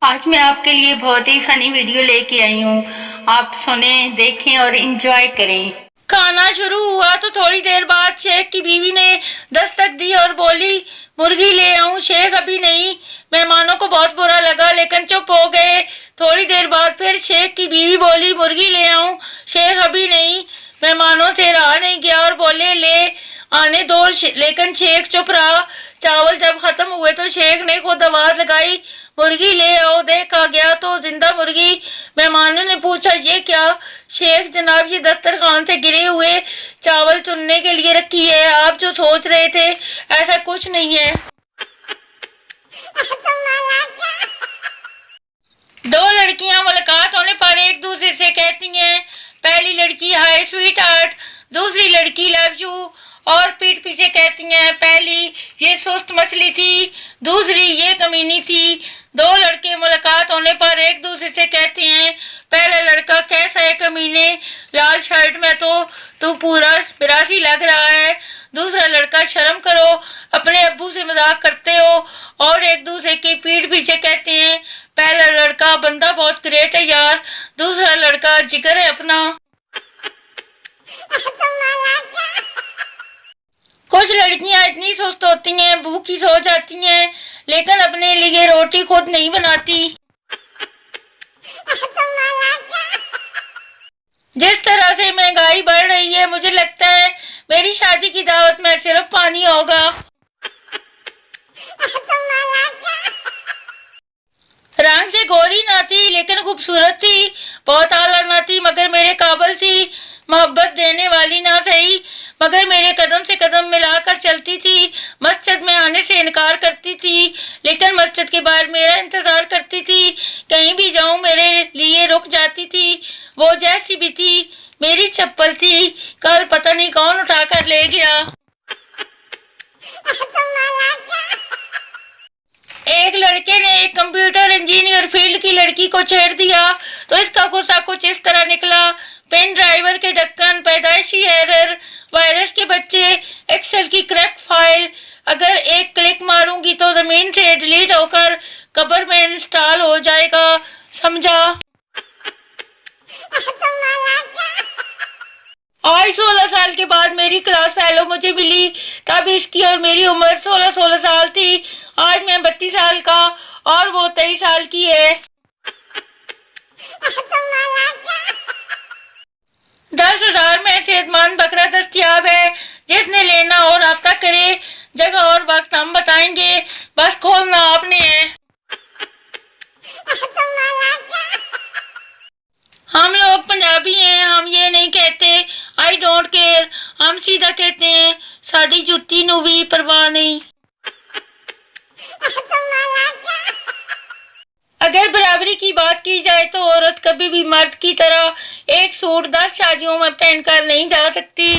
आज मैं आपके लिए बहुत ही फनी वीडियो लेके आई हूँ। आप सुने, देखें और एंजॉय करें। खाना शुरू हुआ तो थोड़ी देर बाद शेख की बीवी ने दस्तक दी और बोली, मुर्गी ले आऊं? शेख अभी नहीं। मेहमानों को बहुत बुरा लगा लेकिन चुप हो गए। थोड़ी देर बाद फिर शेख की बीवी बोली, मुर्गी ले आऊं? शेख अभी नहीं। मेहमानों से रहा नहीं गया और बोले, ले आने दो, लेकिन शेख चुप रहा। चावल जब खत्म हुए तो शेख ने खुद आवाज लगाई, मुर्गी ले आओ। देखा गया तो जिंदा मुर्गी। मेहमानों ने पूछा, ये क्या? शेख, जनाब ये दस्तरखान से गिरे हुए चावल चुनने के लिए रखी है। आप जो सोच रहे थे ऐसा कुछ नहीं है। दो लड़कियां मुलाकात होने पर एक दूसरे से कहती हैं, पहली लड़की हाय स्वीट हार्ट, दूसरी लड़की लव यू, और पीठ पीछे कहती हैं, पहली ये सुस्त मछली थी, दूसरी ये कमीनी थी। दो लड़के मुलाकात होने पर एक दूसरे से कहते हैं, पहला लड़का, कैसा है कमीने, लाल शर्ट में तो तू पूरा बिरासी लग रहा है। दूसरा लड़का, शर्म करो, अपने अब्बू से मजाक करते हो। और एक दूसरे की पीठ पीछे कहते हैं, पहला लड़का, बंदा बहुत ग्रेट है यार। दूसरा लड़का, जिगर है अपना। कुछ लड़कियां इतनी सुस्त होती हैं, भूखी सो जाती हैं, लेकिन अपने लिए रोटी खुद नहीं बनाती। जिस तरह से महंगाई बढ़ रही है, मुझे लगता है मेरी शादी की दावत में सिर्फ पानी होगा। रंग से गोरी ना थी लेकिन खूबसूरत थी, बहुत आला ना थी मगर मेरे काबिल थी, मोहब्बत देने वाली ना सही मगर मेरे कदम से कदम मिलाकर चलती थी। मस्जिद में आने से इनकार करती थी लेकिन मस्जिद के बाहर मेरा इंतजार करती थी। कहीं भी जाऊं मेरे लिए रुक जाती थी। वो जैसी भी थी मेरी चप्पल थी, कल पता नहीं कौन उठाकर ले गया। एक लड़के ने एक कंप्यूटर इंजीनियर फील्ड की लड़की को छेड़ दिया तो इसका गुस्सा कुछ इस तरह निकला, पेन ड्राइवर के ढक्कन, पैदाइशी एरर, वायरस के बच्चे, एक्सेल की क्रैप्ट फाइल, अगर एक क्लिक मारूंगी तो जमीन से डिलीट होकर कब्र में इंस्टॉल हो जाएगा, समझा? आज 16 साल के बाद मेरी क्लास फेलो मुझे मिली, तब इसकी और मेरी उम्र 16 साल थी। आज मैं 32 साल का और वो 23 साल की है। 10,000 में सेहतमंद बकरा दस्तियाब है, जिसने लेना हो राब्ता करे, जगह और वक्त हम बताएंगे, बस खोलना आपने है। हम लोग पंजाबी हैं, हम ये नहीं कहते आई डोंट केयर, हम सीधा कहते हैं साड़ी जुत्ती नू भी परवाह नहीं। अगर बराबरी की बात की जाए तो औरत कभी भी मर्द की तरह एक सूट 10 शादियों में पहनकर नहीं जा सकती।